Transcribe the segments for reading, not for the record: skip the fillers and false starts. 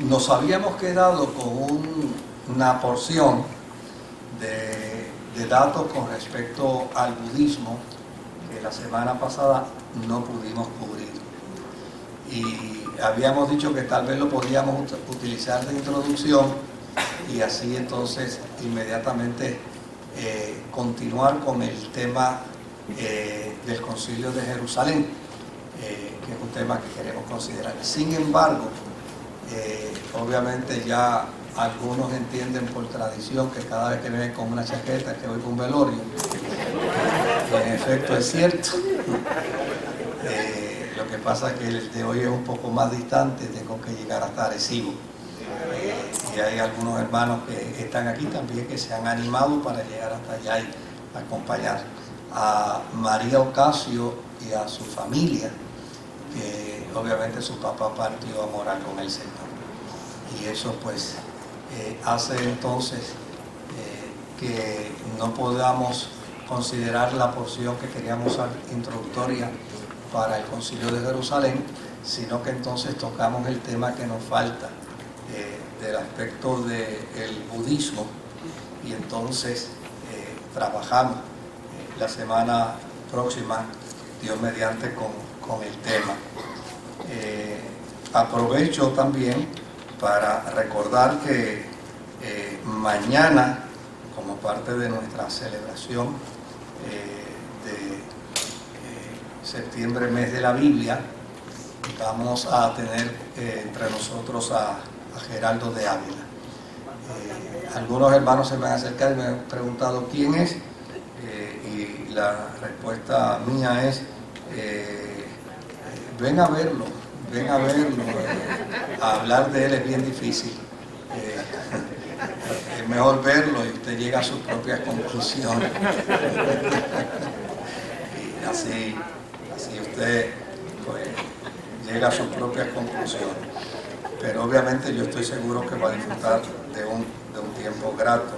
Nos habíamos quedado con una porción de datos con respecto al budismo que la semana pasada no pudimos cubrir. Y habíamos dicho que tal vez lo podíamos utilizar de introducción y así entonces inmediatamente continuar con el tema del Concilio de Jerusalén, que es un tema que queremos considerar. Sin embargo, obviamente ya algunos entienden por tradición que cada vez que me ven con una chaqueta que voy con un velorio, en efecto es cierto. Lo que pasa es que el de hoy es un poco más distante, tengo que llegar hasta Arecibo. Y hay algunos hermanos que están aquí también que se han animado para llegar hasta allá y acompañar a María Ocasio y a su familia, que obviamente su papá partió a morar con el Señor. Y eso pues hace entonces que no podamos considerar la porción que queríamos usar introductoria para el Concilio de Jerusalén, sino que entonces tocamos el tema que nos falta del aspecto del budismo, y entonces trabajamos la semana próxima, Dios mediante, con el tema. Aprovecho también para recordar que mañana, como parte de nuestra celebración de septiembre, mes de la Biblia, vamos a tener entre nosotros a Geraldo de Ávila. Algunos hermanos se me han acercado y me han preguntado quién es, y la respuesta mía es ven a verlo, hablar de él es bien difícil, es mejor verlo y usted llega a sus propias conclusiones. Y así usted pues llega a sus propias conclusiones. Pero obviamente yo estoy seguro que va a disfrutar de un tiempo grato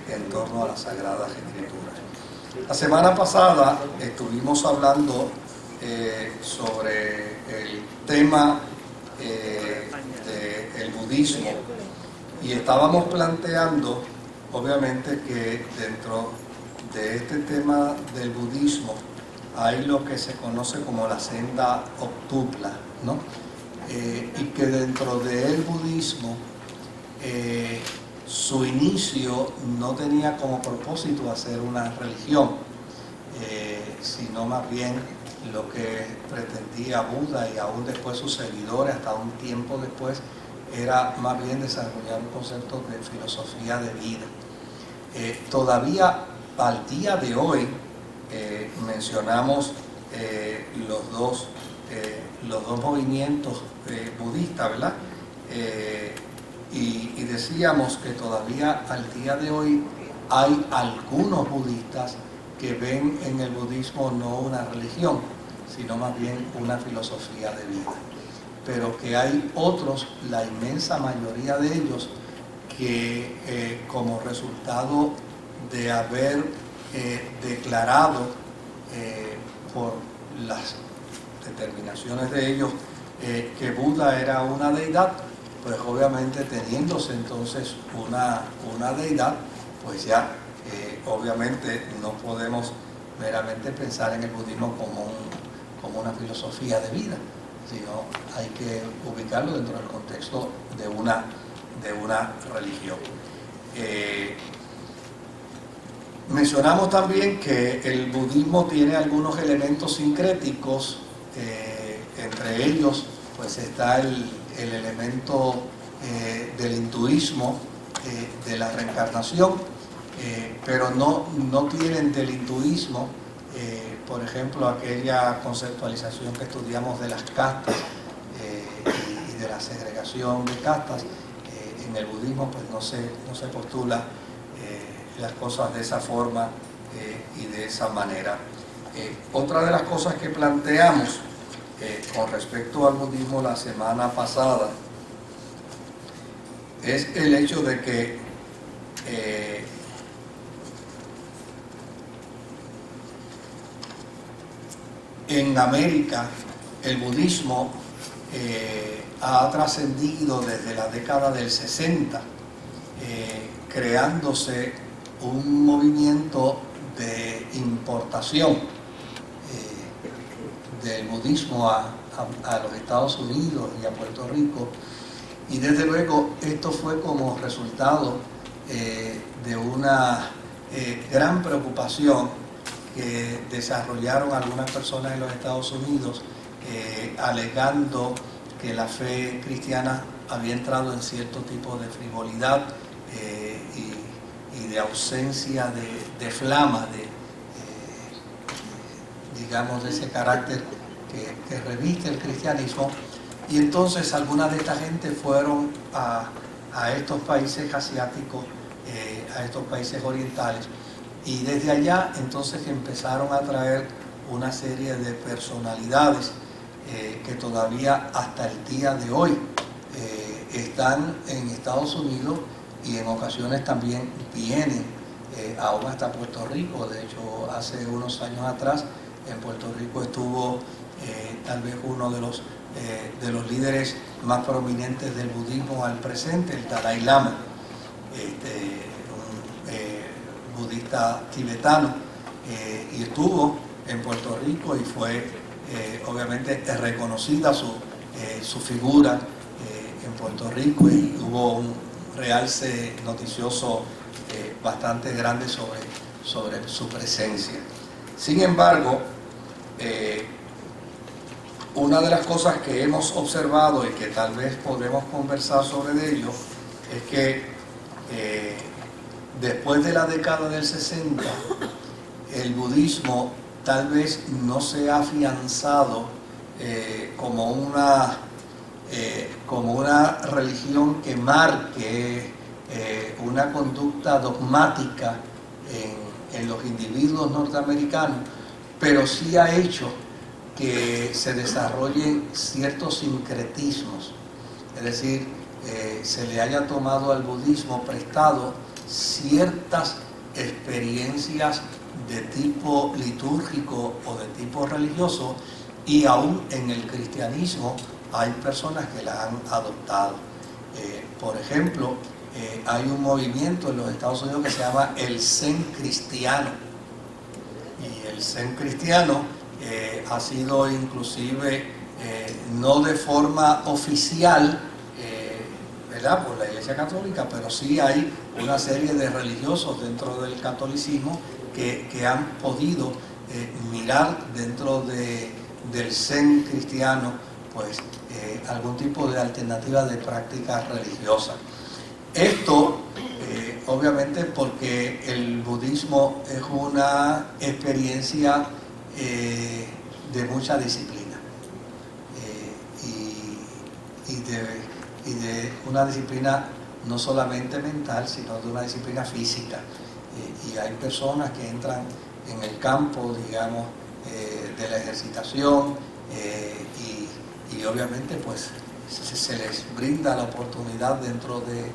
en torno a las Sagradas Escrituras. La semana pasada estuvimos hablando sobre el tema del budismo, y estábamos planteando obviamente que dentro de este tema del budismo hay lo que se conoce como la senda octupla, ¿no? Y que dentro del budismo su inicio no tenía como propósito hacer una religión, sino más bien lo que pretendía Buda y aún después sus seguidores, hasta un tiempo después, era más bien desarrollar un concepto de filosofía de vida. Todavía al día de hoy mencionamos los dos movimientos budistas, ¿verdad? Y decíamos que todavía al día de hoy hay algunos budistas que ven en el budismo no una religión, sino más bien una filosofía de vida. Pero que hay otros, la inmensa mayoría de ellos, que como resultado de haber declarado por las determinaciones de ellos que Buda era una deidad, pues obviamente teniéndose entonces una deidad, pues ya obviamente no podemos meramente pensar en el budismo como una filosofía de vida, sino hay que ubicarlo dentro del contexto de una religión. Mencionamos también que el budismo tiene algunos elementos sincréticos, entre ellos pues está el elemento del hinduismo, de la reencarnación, pero no tienen del hinduismo, por ejemplo, aquella conceptualización que estudiamos de las castas y de la segregación de castas. En el budismo pues no se postula las cosas de esa forma y de esa manera. Otra de las cosas que planteamos con respecto al budismo la semana pasada es el hecho de que en América el budismo ha trascendido desde la década del 60, creándose un movimiento de importación del budismo a los Estados Unidos y a Puerto Rico, y desde luego esto fue como resultado de una gran preocupación que desarrollaron algunas personas en los Estados Unidos, alegando que la fe cristiana había entrado en cierto tipo de frivolidad y de ausencia de flama, digamos, de ese carácter que reviste el cristianismo. Y entonces algunas de esta gente fueron a estos países asiáticos, a estos países orientales, y desde allá entonces empezaron a traer una serie de personalidades que todavía hasta el día de hoy están en Estados Unidos, y en ocasiones también vienen aún hasta Puerto Rico. De hecho, hace unos años atrás en Puerto Rico estuvo tal vez uno de los líderes más prominentes del budismo al presente, el Dalai Lama, un budista tibetano, y estuvo en Puerto Rico, y fue obviamente reconocida su figura en Puerto Rico, y hubo un realce noticioso bastante grande sobre su presencia. Sin embargo, una de las cosas que hemos observado y que tal vez podemos conversar sobre ello es que después de la década del 60, el budismo tal vez no se ha afianzado como una religión que marque una conducta dogmática en los individuos norteamericanos, pero sí ha hecho que se desarrollen ciertos sincretismos, es decir, se le haya tomado al budismo prestado ciertas experiencias de tipo litúrgico o de tipo religioso, y aún en el cristianismo hay personas que la han adoptado. Por ejemplo, hay un movimiento en los Estados Unidos que se llama el Zen cristiano, y el Zen cristiano ha sido inclusive no de forma oficial, ¿verdad?, por la Iglesia Católica, pero sí hay una serie de religiosos dentro del catolicismo que han podido mirar dentro del Zen cristiano, pues algún tipo de alternativa de práctica religiosa. Esto obviamente porque el budismo es una experiencia de mucha disciplina y de una disciplina no solamente mental, sino de una disciplina física, y hay personas que entran en el campo, digamos, de la ejercitación, y obviamente pues se les brinda la oportunidad dentro de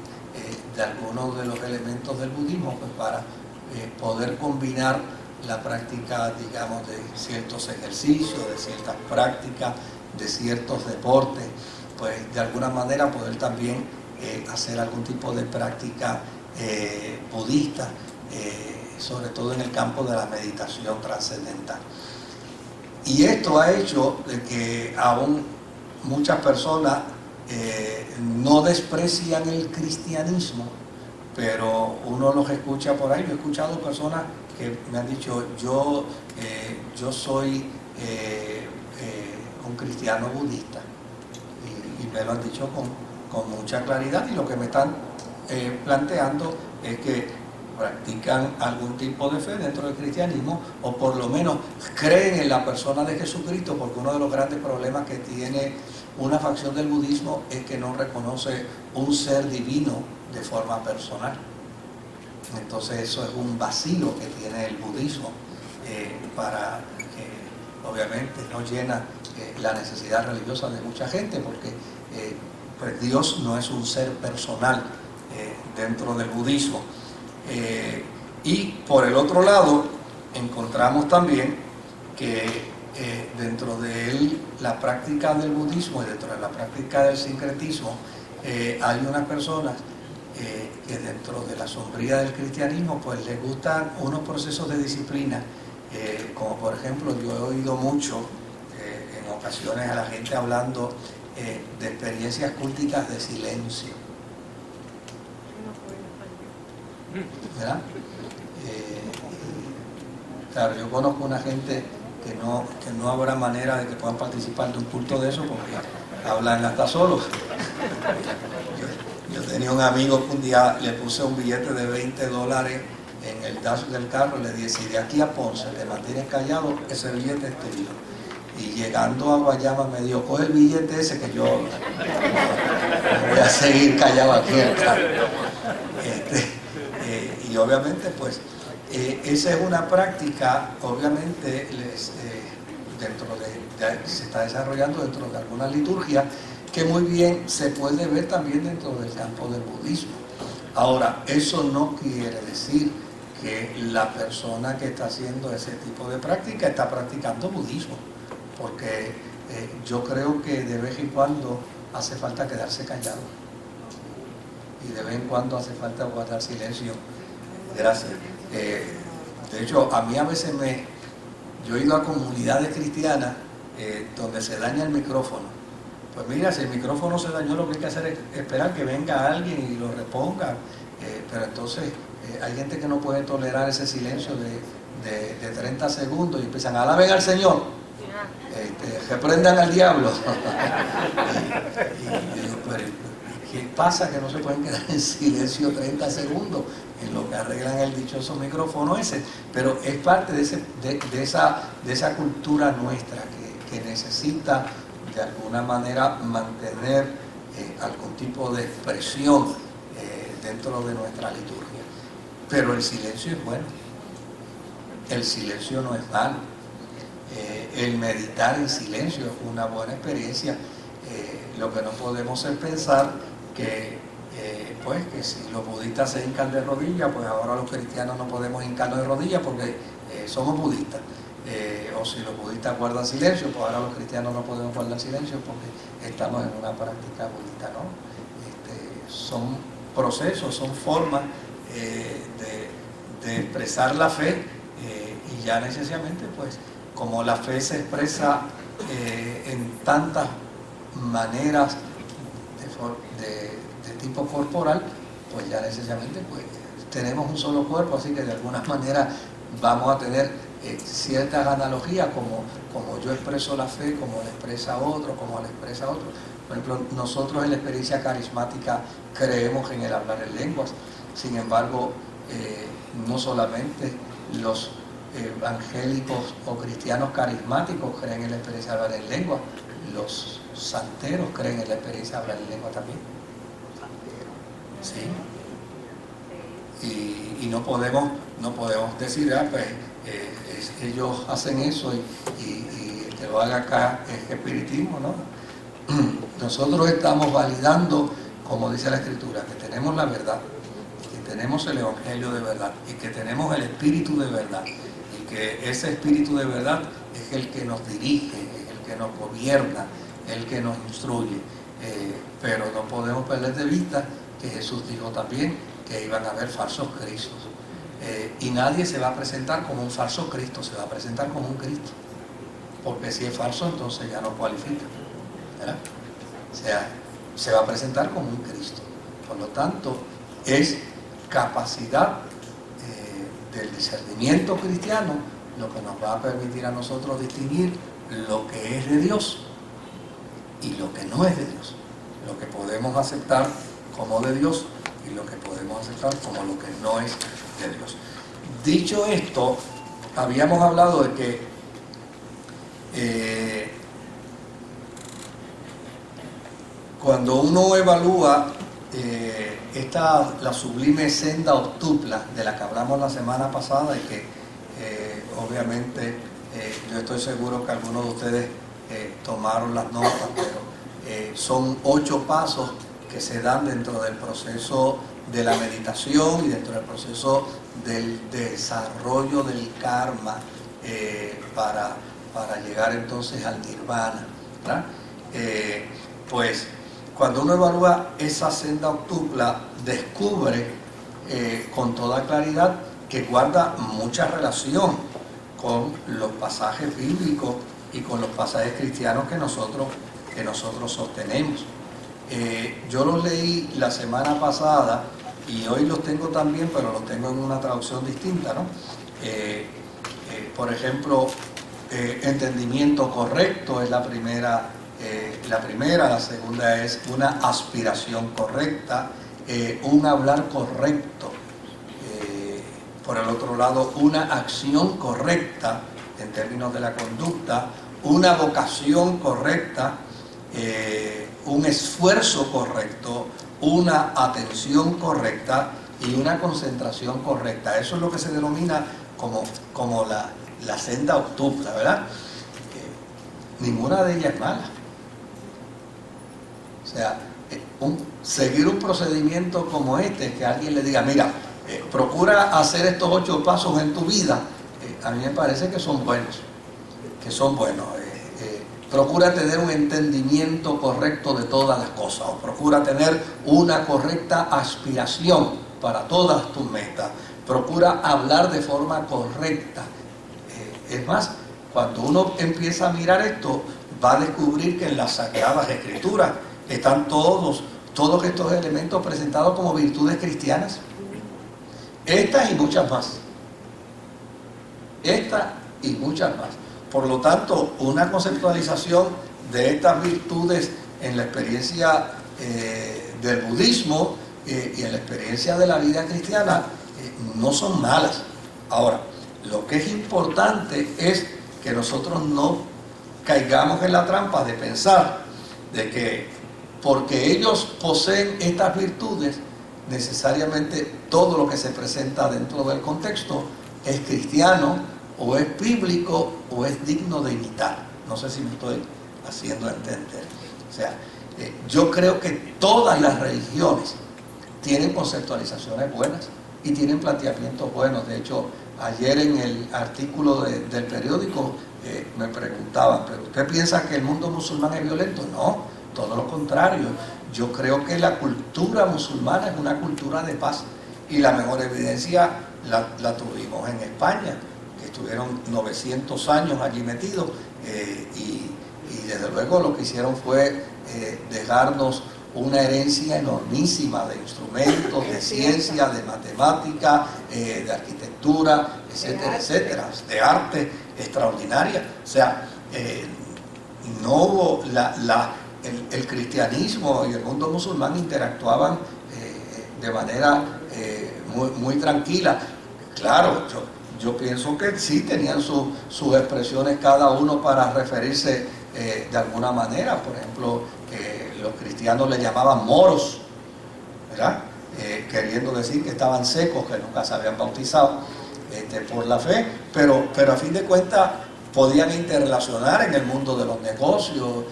algunos de los elementos del budismo, pues para poder combinar la práctica, digamos, de ciertos ejercicios, de ciertas prácticas, de ciertos deportes, pues de alguna manera poder también hacer algún tipo de práctica budista, sobre todo en el campo de la meditación trascendental. Y esto ha hecho de que aún muchas personas no desprecian el cristianismo, pero uno los escucha por ahí. Yo he escuchado personas que me han dicho, yo soy un cristiano budista, y me lo han dicho con mucha claridad, y lo que me están planteando es que practican algún tipo de fe dentro del cristianismo, o por lo menos creen en la persona de Jesucristo, porque uno de los grandes problemas que tiene una facción del budismo es que no reconoce un ser divino de forma personal. Entonces eso es un vacío que tiene el budismo, para que obviamente no llena la necesidad religiosa de mucha gente, porque pues Dios no es un ser personal dentro del budismo. Y por el otro lado encontramos también que dentro de él, la práctica del budismo y dentro de la práctica del sincretismo, hay unas personas que dentro de la sombría del cristianismo pues les gustan unos procesos de disciplina, como por ejemplo yo he oído mucho en ocasiones a la gente hablando de experiencias culticas de silencio, ¿verdad? Claro, yo conozco una gente que no habrá manera de que puedan participar de un culto de eso porque hablan hasta solos. Yo tenía un amigo que un día le puse un billete de $20 en el dash del carro y le dije: si de aquí a Ponce te mantienes callado, ese billete es tuyo. Y llegando a Guayama me dijo: coge el billete ese que yo voy a seguir callado aquí en el carro. Y obviamente pues esa es una práctica, obviamente se está desarrollando dentro de alguna liturgia que muy bien se puede ver también dentro del campo del budismo. Ahora, eso no quiere decir que la persona que está haciendo ese tipo de práctica está practicando budismo, porque yo creo que de vez en cuando hace falta quedarse callado y de vez en cuando hace falta guardar silencio. Gracias. De hecho, a mí a veces yo he ido a comunidades cristianas donde se daña el micrófono. Pues mira, si el micrófono se dañó, lo que hay que hacer es esperar que venga alguien y lo reponga. Pero entonces hay gente que no puede tolerar ese silencio de 30 segundos y empiezan: alaben al Señor, reprendan al diablo. y digo: pero ¿qué pasa que no se pueden quedar en silencio 30 segundos? En lo que arreglan el dichoso micrófono ese. Pero es parte de esa cultura nuestra que necesita de alguna manera mantener algún tipo de expresión dentro de nuestra liturgia. Pero el silencio es bueno, el silencio no es malo, el meditar en silencio es una buena experiencia. Lo que no podemos es pensar que si los budistas se hincan de rodillas, pues ahora los cristianos no podemos hincarnos de rodillas porque somos budistas. O si los budistas guardan silencio, pues ahora los cristianos no podemos guardar silencio porque estamos en una práctica budista, ¿no? Son procesos, son formas de expresar la fe, y ya necesariamente, pues, como la fe se expresa en tantas maneras de tipo corporal, pues ya necesariamente pues, tenemos un solo cuerpo, así que de alguna manera vamos a tener ciertas analogías, como yo expreso la fe, como la expresa otro, como la expresa otro. Por ejemplo, nosotros en la experiencia carismática creemos en el hablar en lenguas. Sin embargo, no solamente los evangélicos o cristianos carismáticos creen en la experiencia de hablar en lengua, los santeros creen en la experiencia de hablar en lengua también. ¿Sí? Y no podemos decir: pues ellos hacen eso y que lo haga acá es espiritismo, ¿no? Nosotros estamos validando, como dice la Escritura, que tenemos la verdad, que tenemos el Evangelio de verdad y que tenemos el Espíritu de verdad, y que ese Espíritu de verdad es el que nos dirige, es el que nos gobierna, el que nos instruye. Pero no podemos perder de vista que Jesús dijo también que iban a haber falsos cristos. Y nadie se va a presentar como un falso Cristo, se va a presentar como un Cristo. Porque si es falso, entonces ya no cualifica, ¿verdad? O sea, se va a presentar como un Cristo. Por lo tanto, es capacidad del discernimiento cristiano lo que nos va a permitir a nosotros distinguir lo que es de Dios y lo que no es de Dios. Lo que podemos aceptar como de Dios y lo que podemos aceptar como lo que no es de Dios. Dicho esto, habíamos hablado de que cuando uno evalúa la sublime senda octupla de la que hablamos la semana pasada, y que obviamente yo estoy seguro que algunos de ustedes tomaron las notas, pero son 8 pasos que se dan dentro del proceso de la meditación y dentro del proceso del desarrollo del karma para para llegar entonces al nirvana, ¿verdad? Pues cuando uno evalúa esa senda octupla, descubre con toda claridad que guarda mucha relación con los pasajes bíblicos y con los pasajes cristianos que nosotros sostenemos. Yo los leí la semana pasada y hoy los tengo también, pero los tengo en una traducción distinta, ¿no? Por ejemplo, entendimiento correcto es la primera, la segunda es una aspiración correcta, un hablar correcto, por el otro lado una acción correcta en términos de la conducta, una vocación correcta, un esfuerzo correcto, una atención correcta y una concentración correcta. Eso es lo que se denomina como la senda octupla, ¿verdad? Ninguna de ellas es mala. O sea, seguir un procedimiento como este, que alguien le diga, mira, procura hacer estos 8 pasos en tu vida, a mí me parece que son buenos, procura tener un entendimiento correcto de todas las cosas, o procura tener una correcta aspiración para todas tus metas, procura hablar de forma correcta. Es más, cuando uno empieza a mirar esto, va a descubrir que en las Sagradas Escrituras están todos estos elementos presentados como virtudes cristianas. Estas y muchas más. Por lo tanto, una conceptualización de estas virtudes en la experiencia del budismo y en la experiencia de la vida cristiana no son malas. Ahora, lo que es importante es que nosotros no caigamos en la trampa de pensar de que porque ellos poseen estas virtudes, necesariamente todo lo que se presenta dentro del contexto es cristiano, o es bíblico, o es digno de imitar. No sé si me estoy haciendo entender. O sea, yo creo que todas las religiones tienen conceptualizaciones buenas y tienen planteamientos buenos. De hecho, ayer en el artículo del periódico me preguntaban, ¿pero usted piensa que el mundo musulmán es violento? No, todo lo contrario. Yo creo que la cultura musulmana es una cultura de paz, y la mejor evidencia la tuvimos en España, que estuvieron 900 años allí metidos, y desde luego lo que hicieron fue dejarnos una herencia enormísima de instrumentos, de ciencia, de matemática, de arquitectura, etcétera, etcétera, de arte extraordinaria. O sea, no hubo el cristianismo y el mundo musulmán interactuaban de manera muy tranquila. Claro, yo pienso que sí tenían sus expresiones cada uno para referirse de alguna manera. Por ejemplo, los cristianos le llamaban moros, ¿verdad? Queriendo decir que estaban secos, que nunca se habían bautizado por la fe, pero a fin de cuentas podían interrelacionar en el mundo de los negocios,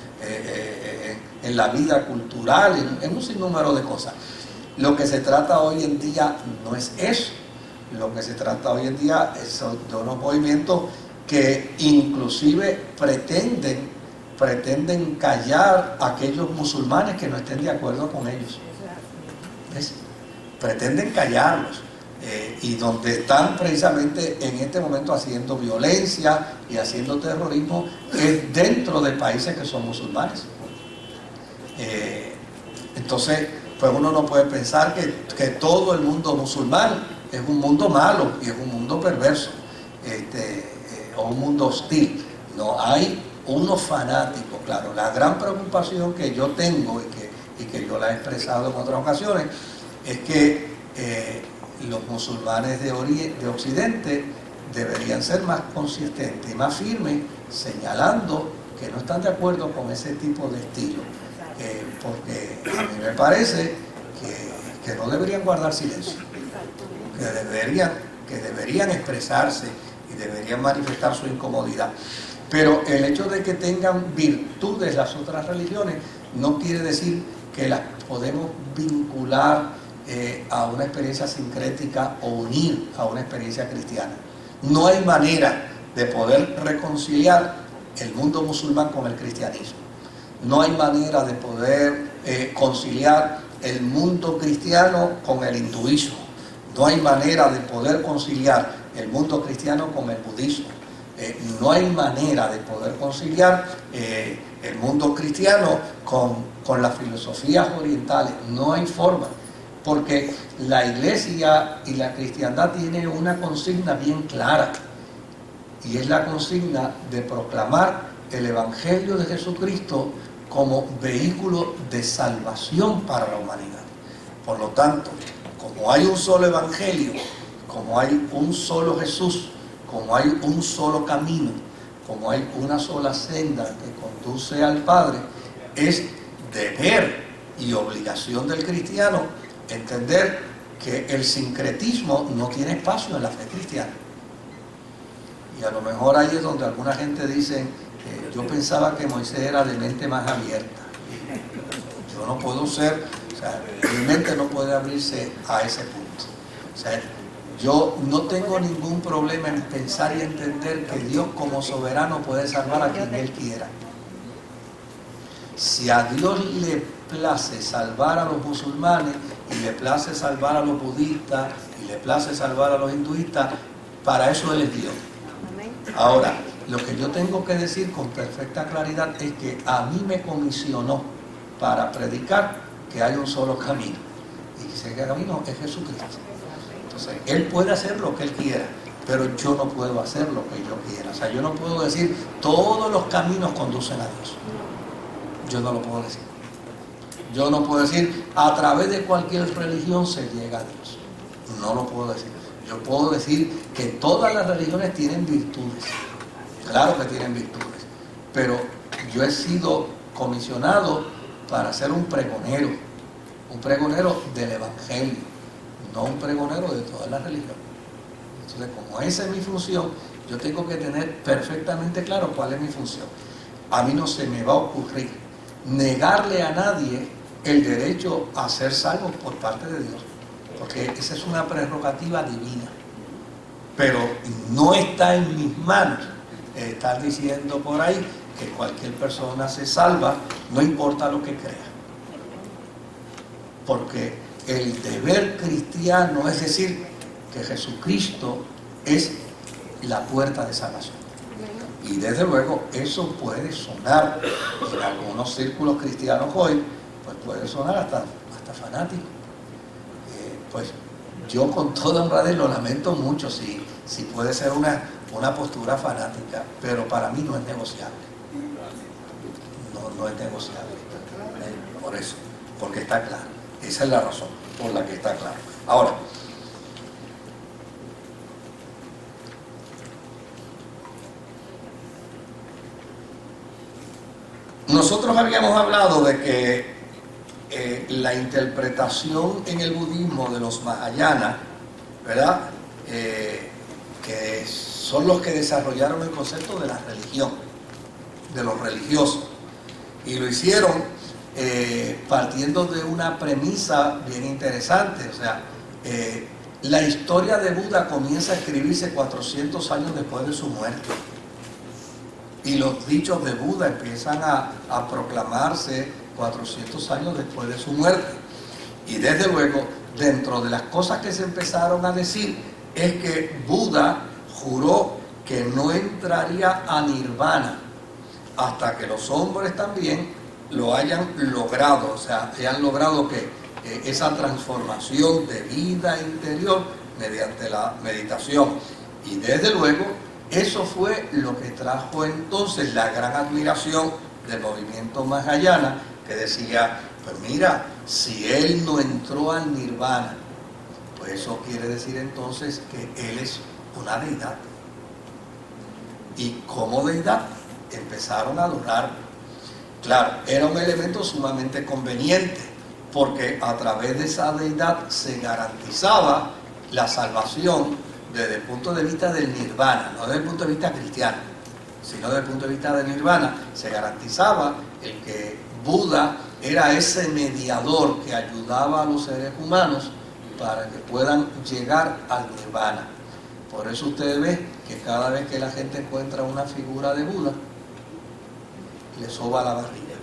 en la vida cultural, en un sinnúmero de cosas. Lo que se trata hoy en día no es eso. Lo que se trata hoy en día es de unos movimientos que inclusive pretenden callar a aquellos musulmanes que no estén de acuerdo con ellos. ¿Ves? Pretenden callarlos, y donde están precisamente en este momento haciendo violencia y haciendo terrorismo es dentro de países que son musulmanes. Entonces, pues uno no puede pensar que todo el mundo musulmán es un mundo malo y es un mundo perverso, o un mundo hostil. No, hay unos fanáticos, claro. La gran preocupación que yo tengo y que yo la he expresado en otras ocasiones es que los musulmanes de Occidente deberían ser más consistentes y más firmes, señalando que no están de acuerdo con ese tipo de estilo, porque a mí me parece que no deberían guardar silencio, que deberían expresarse y deberían manifestar su incomodidad. Pero el hecho de que tengan virtudes las otras religiones no quiere decir que las podemos vincular a una experiencia sincrética o unir a una experiencia cristiana. No hay manera de poder reconciliar el mundo musulmán con el cristianismo. No hay manera de poder conciliar el mundo cristiano con el hinduismo. No hay manera de poder conciliar el mundo cristiano con el budismo. No hay manera de poder conciliar el mundo cristiano con las filosofías orientales. No hay forma, porque la iglesia y la cristiandad tienen una consigna bien clara, y es la consigna de proclamar el Evangelio de Jesucristo como vehículo de salvación para la humanidad. Por lo tanto, como hay un solo Evangelio, como hay un solo Jesús, como hay un solo camino, como hay una sola senda que conduce al Padre, es deber y obligación del cristiano entender que el sincretismo no tiene espacio en la fe cristiana. Y a lo mejor ahí es donde alguna gente dice, yo pensaba que Moisés era de mente más abierta. Yo no puedo ser, o sea, mi mente no puede abrirse a ese punto. O sea, yo no tengo ningún problema en pensar y entender que Dios como soberano puede salvar a quien Él quiera. Si a Dios le place salvar a los musulmanes, y le place salvar a los budistas, y le place salvar a los hinduistas, para eso Él es Dios. Ahora, lo que yo tengo que decir con perfecta claridad es que a mí me comisionó para predicar que hay un solo camino, y que ese camino es Jesucristo. Entonces, Él puede hacer lo que Él quiera, pero yo no puedo hacer lo que yo quiera. O sea, yo no puedo decir todos los caminos conducen a Dios. Yo no lo puedo decir. Yo no puedo decir a través de cualquier religión se llega a Dios. No lo puedo decir. Yo puedo decir que todas las religiones tienen virtudes. Claro que tienen virtudes. Pero yo he sido comisionado para ser un pregonero del Evangelio, no un pregonero de todas las religiones. Entonces, como esa es mi función, yo tengo que tener perfectamente claro cuál es mi función. A mí no se me va a ocurrir negarle a nadie el derecho a ser salvo por parte de Dios, porque esa es una prerrogativa divina. Pero no está en mis manos estar diciendo por ahí que cualquier persona se salva, no importa lo que crea. Porque el deber cristiano es decir que Jesucristo es la puerta de salvación. Y desde luego eso puede sonar en algunos círculos cristianos hoy, pues puede sonar hasta fanático. Pues yo con toda honradez lo lamento mucho si puede ser una postura fanática, pero para mí no es negociable. No es negociable. Por eso, porque está claro. Esa es la razón por la que está claro. Ahora, nosotros habíamos hablado de que la interpretación en el budismo de los Mahayana, ¿verdad? Que son los que desarrollaron el concepto de la religión, de los religiosos, y lo hicieron partiendo de una premisa bien interesante. O sea, la historia de Buda comienza a escribirse 400 años después de su muerte. Y los dichos de Buda empiezan a proclamarse 400 años después de su muerte. Y desde luego, dentro de las cosas que se empezaron a decir, es que Buda juró que no entraría a nirvana hasta que los hombres también lo hayan logrado, o sea, hayan logrado que esa transformación de vida interior mediante la meditación. Y desde luego, eso fue lo que trajo entonces la gran admiración del movimiento Mahayana, que decía, pues mira, si él no entró al nirvana, pues eso quiere decir entonces que él es una deidad. Y como deidad empezaron a adorarlo. Claro, era un elemento sumamente conveniente, porque a través de esa deidad se garantizaba la salvación desde el punto de vista del nirvana, no desde el punto de vista cristiano, sino desde el punto de vista del nirvana. Se garantizaba el que Buda era ese mediador que ayudaba a los seres humanos para que puedan llegar al nirvana. Por eso ustedes ven que cada vez que la gente encuentra una figura de Buda, le soba la barriga,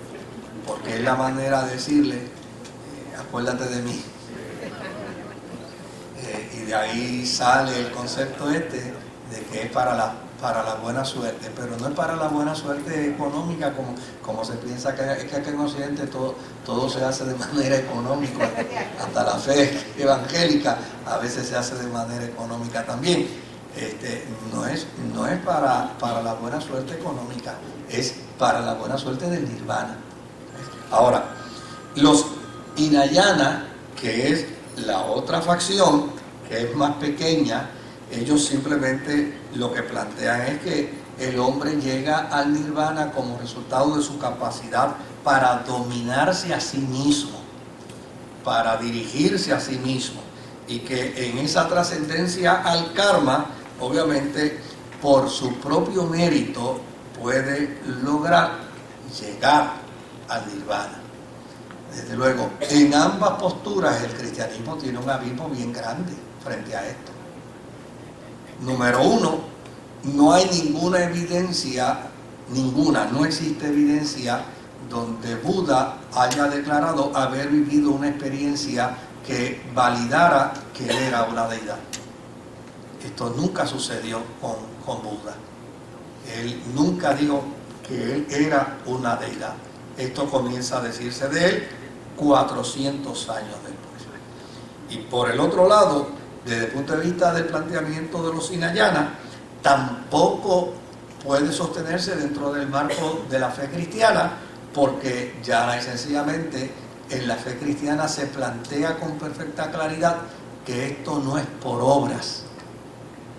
porque es la manera de decirle, acuérdate de mí. Y de ahí sale el concepto de que es para la buena suerte, pero no es para la buena suerte económica como se piensa que aquí en Occidente todo se hace de manera económica, hasta la fe evangélica a veces se hace de manera económica también. No es para la buena suerte económica, es para la buena suerte del nirvana. Ahora, los Hinayana, que es la otra facción, que es más pequeña, ellos simplemente lo que plantean es que el hombre llega al nirvana como resultado de su capacidad para dominarse a sí mismo, para dirigirse a sí mismo, y que en esa trascendencia al karma, obviamente por su propio mérito puede lograr llegar al nirvana. Desde luego, en ambas posturas el cristianismo tiene un abismo bien grande frente a esto. Número uno, no hay ninguna evidencia, no existe evidencia donde Buda haya declarado haber vivido una experiencia que validara que él era una deidad. Esto nunca sucedió con Buda. Él nunca dijo que él era una deidad. Esto comienza a decirse de él 400 años después. Y por el otro lado, desde el punto de vista del planteamiento de los Hinayana, tampoco puede sostenerse dentro del marco de la fe cristiana, porque ya sencillamente en la fe cristiana se plantea con perfecta claridad que esto no es por obras,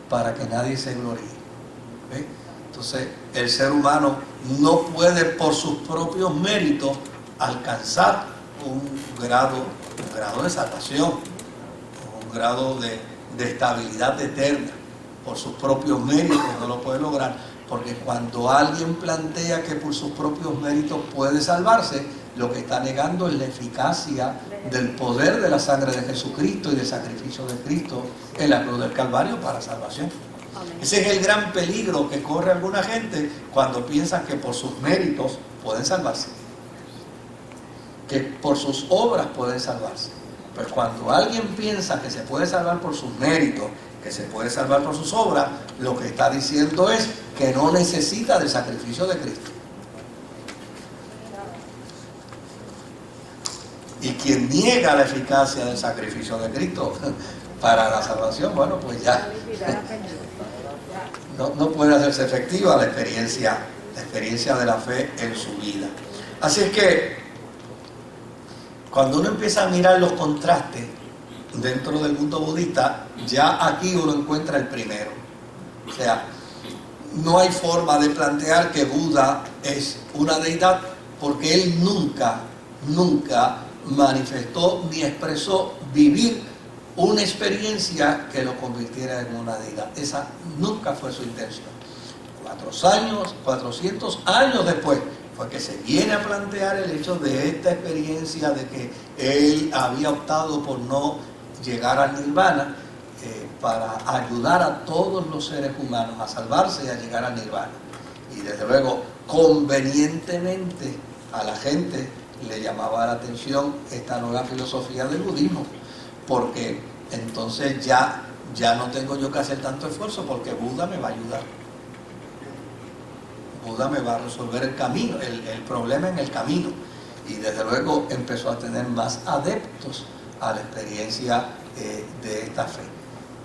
para que nadie se gloríe. ¿Ve? Entonces, el ser humano no puede por sus propios méritos alcanzar un grado de salvación, un grado de estabilidad eterna. Por sus propios méritos no lo puede lograr, porque cuando alguien plantea que por sus propios méritos puede salvarse, lo que está negando es la eficacia del poder de la sangre de Jesucristo y del sacrificio de Cristo en la cruz del Calvario para salvación. Ese es el gran peligro que corre alguna gente cuando piensan que por sus méritos pueden salvarse, que por sus obras pueden salvarse. Pero cuando alguien piensa que se puede salvar por sus méritos, que se puede salvar por sus obras, lo que está diciendo es que no necesita del sacrificio de Cristo. Y quien niega la eficacia del sacrificio de Cristo para la salvación, bueno, pues ya no puede hacerse efectiva la experiencia de la fe en su vida. Así es que cuando uno empieza a mirar los contrastes dentro del mundo budista, ya aquí uno encuentra el primero. O sea, no hay forma de plantear que Buda es una deidad, porque él nunca manifestó ni expresó vivir una experiencia que lo convirtiera en una deidad. Esa nunca fue su intención. 400 años después fue que se viene a plantear el hecho de esta experiencia de que él había optado por no llegar al nirvana, para ayudar a todos los seres humanos a salvarse y a llegar al nirvana. Y desde luego, convenientemente a la gente le llamaba la atención esta nueva filosofía del budismo, porque entonces ya no tengo yo que hacer tanto esfuerzo, porque Buda me va a ayudar. Buda me va a resolver el camino, el problema en el camino. Y desde luego empezó a tener más adeptos a la experiencia de esta fe.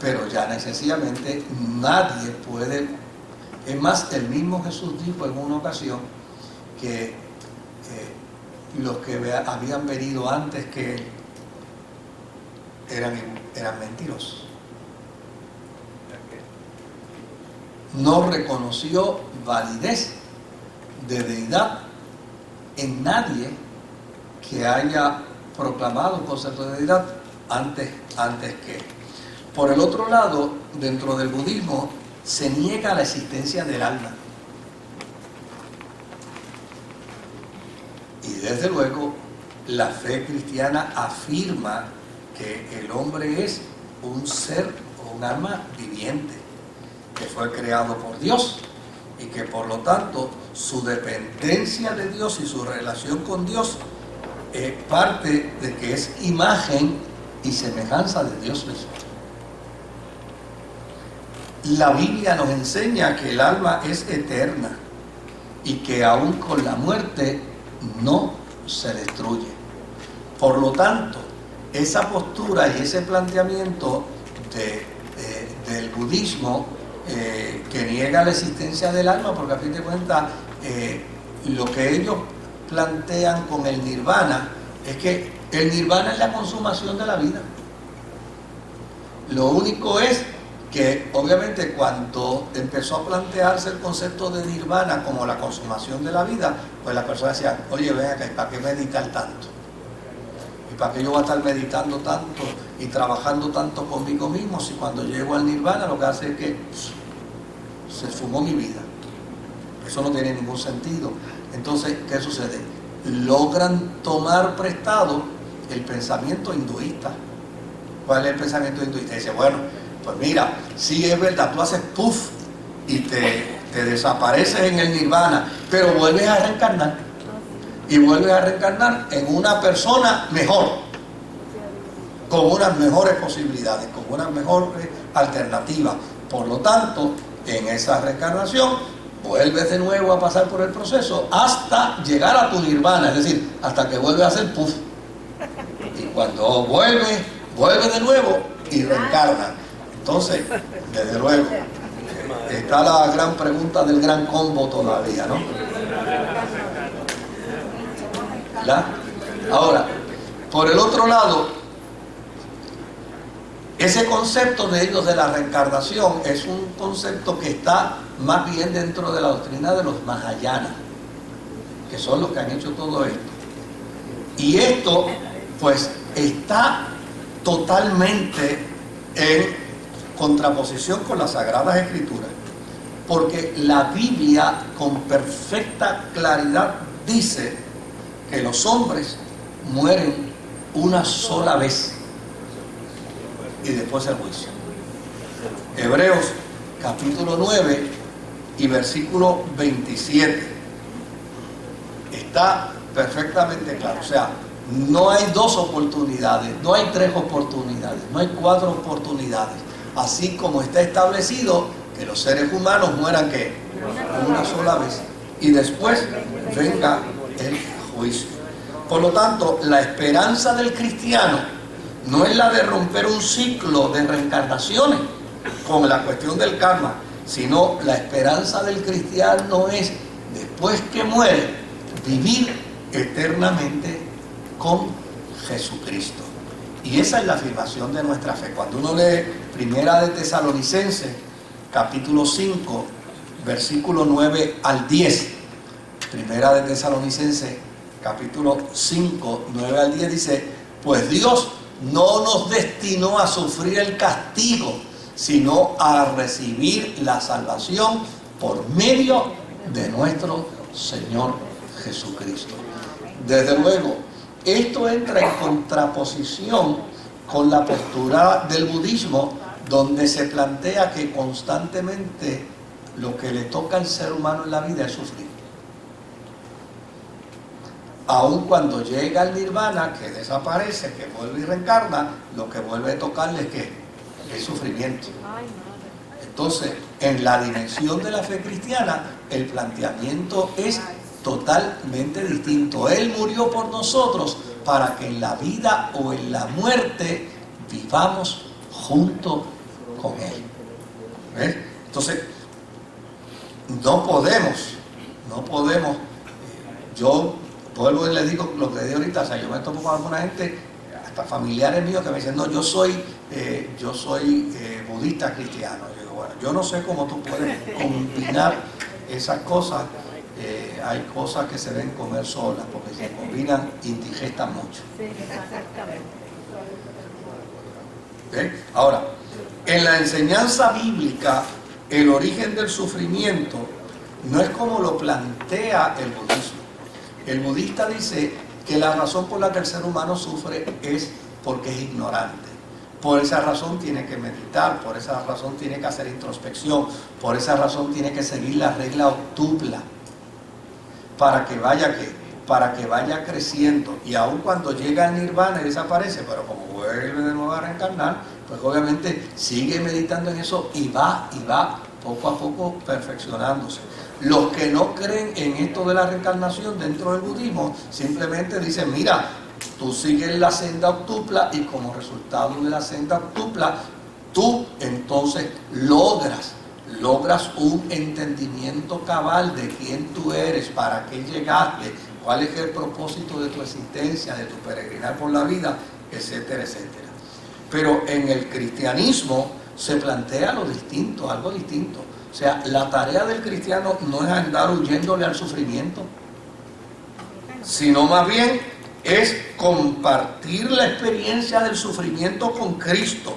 Pero ya necesariamente nadie puede. Es más, el mismo Jesús dijo en una ocasión que los que habían venido antes que él eran mentirosos. No reconoció validez de deidad en nadie que haya proclamado el concepto de deidad antes que él. Por el otro lado, dentro del budismo se niega la existencia del alma. Y desde luego, la fe cristiana afirma que el hombre es un ser o un alma viviente, que fue creado por Dios y que por lo tanto su dependencia de Dios y su relación con Dios parte de que es imagen y semejanza de Dios mismo. La Biblia nos enseña que el alma es eterna y que aún con la muerte no se destruye. Por lo tanto, esa postura y ese planteamiento del budismo que niega la existencia del alma, porque a fin de cuentas lo que ellos plantean con el nirvana es que el nirvana es la consumación de la vida. Lo único es que obviamente cuando empezó a plantearse el concepto de nirvana como la consumación de la vida, pues la persona decía, oye, ven acá, ¿para qué meditar tanto? ¿Y para qué yo voy a estar meditando tanto y trabajando tanto conmigo mismo si cuando llego al nirvana lo que hace es que se fumó mi vida? Eso no tiene ningún sentido. Entonces, ¿qué sucede? Logran tomar prestado el pensamiento hinduista. ¿Cuál es el pensamiento hinduista? Dice, bueno, pues mira, sí es verdad, tú haces puff y te desapareces en el nirvana, pero vuelves a reencarnar. Y vuelves a reencarnar en una persona mejor, con unas mejores posibilidades, con unas mejores alternativas. Por lo tanto, en esa reencarnación, vuelves de nuevo a pasar por el proceso hasta llegar a tu nirvana, es decir, hasta que vuelves a hacer puff. Y cuando vuelves de nuevo y reencarna. Entonces, desde luego, está la gran pregunta del gran combo todavía, ¿no? ¿Verdad? Ahora, por el otro lado, ese concepto de ellos de la reencarnación es un concepto que está más bien dentro de la doctrina de los Mahayana, que son los que han hecho todo esto. Y esto, pues, está totalmente en contraposición con las Sagradas Escrituras, porque la Biblia con perfecta claridad dice que los hombres mueren una sola vez y después el juicio. Hebreos capítulo 9 y versículo 27 está perfectamente claro. O sea, no hay dos oportunidades, no hay tres oportunidades, no hay cuatro oportunidades. Así como está establecido que los seres humanos mueran ¿qué? Una sola vez y después venga el juicio. Por lo tanto, la esperanza del cristiano no es la de romper un ciclo de reencarnaciones con la cuestión del karma, sino la esperanza del cristiano es, después que muere, vivir eternamente con Jesucristo. Y esa es la afirmación de nuestra fe. Cuando uno lee Primera de Tesalonicenses, capítulo 5, versículo 9 al 10, Primera de Tesalonicenses, capítulo 5, 9 al 10, dice, pues Dios no nos destinó a sufrir el castigo, sino a recibir la salvación por medio de nuestro Señor Jesucristo. Desde luego, esto entra en contraposición con la postura del budismo, donde se plantea que constantemente lo que le toca al ser humano en la vida es sufrir. Aun cuando llega al nirvana, que desaparece, que vuelve y reencarna, lo que vuelve a tocarle es que es sufrimiento. Entonces, en la dimensión de la fe cristiana, el planteamiento es totalmente distinto. Él murió por nosotros para que en la vida o en la muerte vivamos junto con Él. ¿Ves? Entonces, no podemos, yo vuelvo y le digo lo que le digo ahorita, o sea, yo me topo con alguna gente, hasta familiares míos que me dicen, no, yo soy budista cristiano. Yo digo, bueno, yo no sé cómo tú puedes combinar esas cosas. Hay cosas que se deben comer solas porque se combinan y indigestan mucho. Sí, exactamente. ¿Okay? Ahora, en la enseñanza bíblica, el origen del sufrimiento no es como lo plantea el budismo. El budista dice que la razón por la que el ser humano sufre es porque es ignorante, Por esa razón tiene que meditar, por esa razón tiene que hacer introspección, por esa razón tiene que seguir la regla octupla, para que vaya creciendo. Y aun cuando llega al nirvana y desaparece, pero como vuelve de nuevo a reencarnar, pues obviamente sigue meditando en eso y va poco a poco perfeccionándose. Los que no creen en esto de la reencarnación dentro del budismo simplemente dicen, mira, tú sigues la senda octupla y como resultado de la senda octupla tú entonces logras un entendimiento cabal de quién tú eres, para qué llegaste, cuál es el propósito de tu existencia, de tu peregrinar por la vida, etcétera, etcétera. Pero en el cristianismo se plantea lo distinto, algo distinto. O sea, la tarea del cristiano no es andar huyéndole al sufrimiento, sino más bien es compartir la experiencia del sufrimiento con Cristo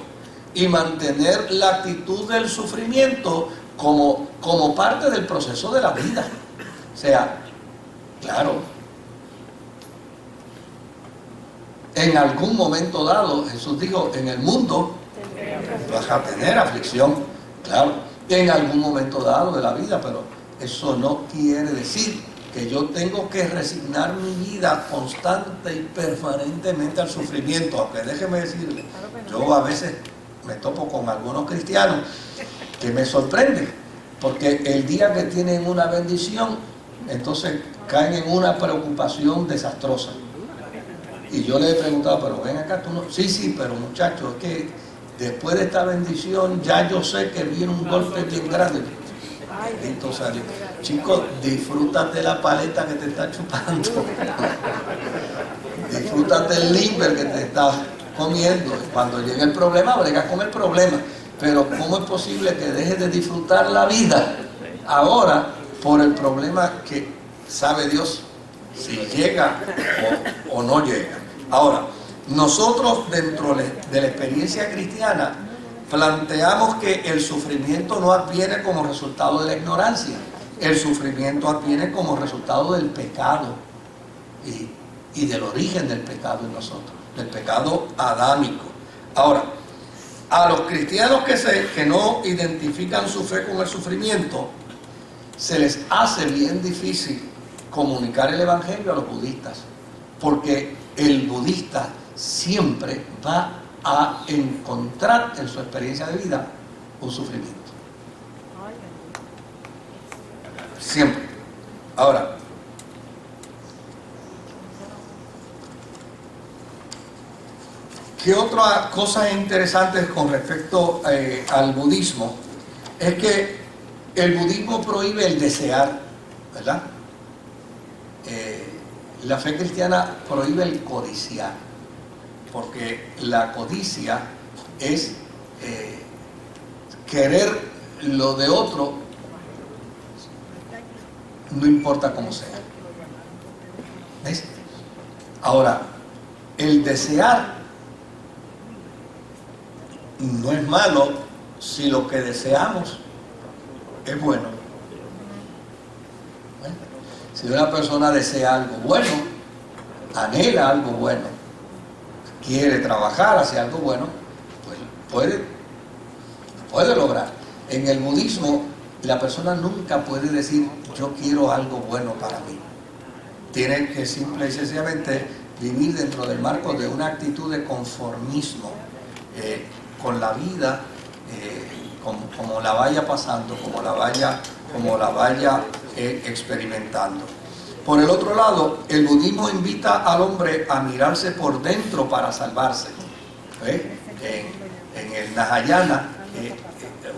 y mantener la actitud del sufrimiento como parte del proceso de la vida. O sea, claro, en algún momento dado, Jesús dijo, en el mundo vas a tener aflicción, claro, en algún momento dado de la vida, pero eso no quiere decir que yo tengo que resignar mi vida constante y permanentemente al sufrimiento. Aunque déjeme decirle, yo a veces me topo con algunos cristianos que me sorprenden, porque el día que tienen una bendición, entonces caen en una preocupación desastrosa. Y yo le he preguntado, pero ven acá, tú no. Sí, pero muchachos, es que después de esta bendición ya yo sé que viene un golpe bien grande. Bendito sea Dios. Chicos, disfrútate la paleta que te está chupando. Disfrútate el limber que te está comiendo. Cuando llegue el problema, bregas con el problema. Pero ¿cómo es posible que dejes de disfrutar la vida ahora por el problema que sabe Dios si llega o no llega? Ahora, nosotros dentro de la experiencia cristiana planteamos que el sufrimiento no adviene como resultado de la ignorancia, el sufrimiento adviene como resultado del pecado y del origen del pecado en nosotros, del pecado adámico. Ahora, a los cristianos que no identifican su fe con el sufrimiento, se les hace bien difícil comunicar el evangelio a los budistas, porque el budista siempre va a encontrar en su experiencia de vida un sufrimiento. Siempre. Ahora, ¿qué otra cosa interesante con respecto al budismo? Es que el budismo prohíbe el desear, ¿verdad? La fe cristiana prohíbe el codiciar, porque la codicia es querer lo de otro, no importa cómo sea. ¿Ves? Ahora, el desear no es malo si lo que deseamos es bueno. Si una persona desea algo bueno, anhela algo bueno, quiere trabajar hacia algo bueno, pues puede lograr. En el budismo, la persona nunca puede decir, yo quiero algo bueno para mí. Tiene que simple y sencillamente vivir dentro del marco de una actitud de conformismo con la vida, como la vaya pasando, como la vaya experimentando. Por el otro lado, el budismo invita al hombre a mirarse por dentro para salvarse. En el Mahayana,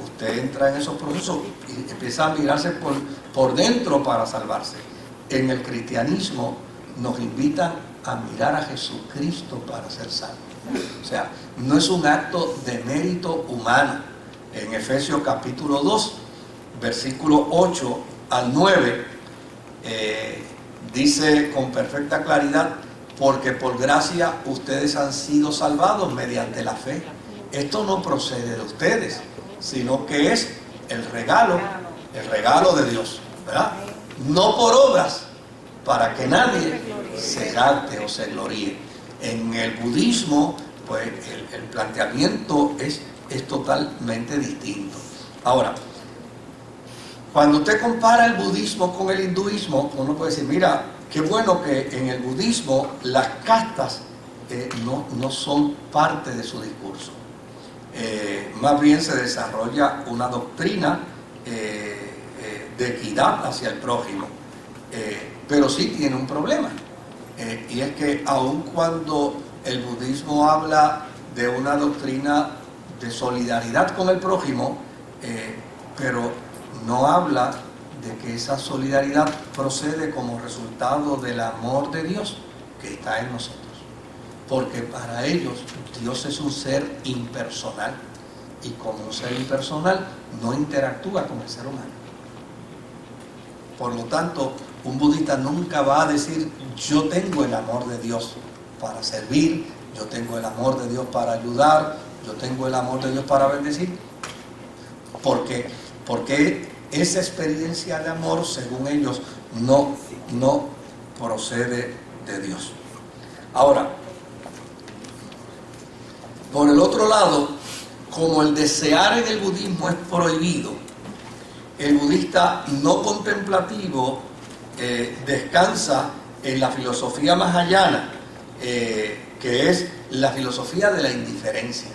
usted entra en esos procesos y empieza a mirarse por dentro para salvarse. En el cristianismo nos invitan a mirar a Jesucristo para ser salvos. O sea, no es un acto de mérito humano. En Efesios capítulo 2, versículo 8 al 9, dice con perfecta claridad, porque por gracia ustedes han sido salvados mediante la fe. Esto no procede de ustedes, sino que es el regalo de Dios, ¿verdad? No por obras, para que nadie se jacte o se gloríe. En el budismo, pues el planteamiento es totalmente distinto. Ahora, cuando usted compara el budismo con el hinduismo, uno puede decir, mira, qué bueno que en el budismo las castas no son parte de su discurso. Más bien se desarrolla una doctrina de equidad hacia el prójimo, pero sí tiene un problema, y es que aun cuando el budismo habla de una doctrina de solidaridad con el prójimo, pero no habla de que esa solidaridad procede como resultado del amor de Dios que está en nosotros. Porque para ellos Dios es un ser impersonal, y como un ser impersonal no interactúa con el ser humano. Por lo tanto, un budista nunca va a decir, yo tengo el amor de Dios para servir, yo tengo el amor de Dios para ayudar, yo tengo el amor de Dios para bendecir. Porque esa experiencia de amor, según ellos, no procede de Dios. Ahora, por el otro lado, como el desear en el budismo es prohibido, el budista no contemplativo descansa en la filosofía mahayana, que es la filosofía de la indiferencia.